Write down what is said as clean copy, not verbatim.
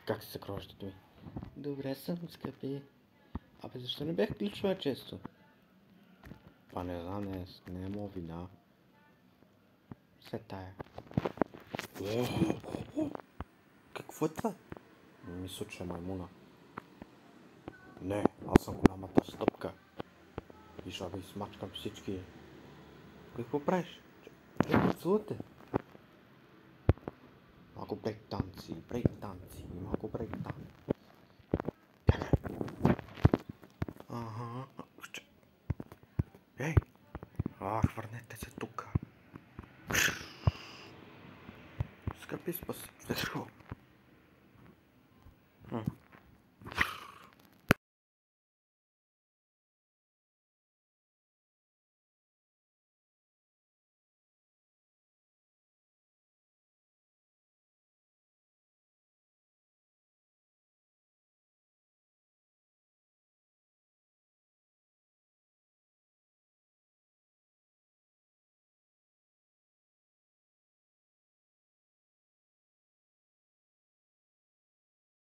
Как се крощето ми? Добре съм, скъпи. Абе, защо не бях кличала често? Това не знам, не е моя вина. Все тая. Какво е това? Мисля, че е маймуна. Не, аз съм голямата стъпка. И ще ви смачкам всички. Какво правиш? Целувате. Малко брейк танци, малко брейк танци. Бягай. Ага. Ей! Върнете се тук. Скъпи, спаси.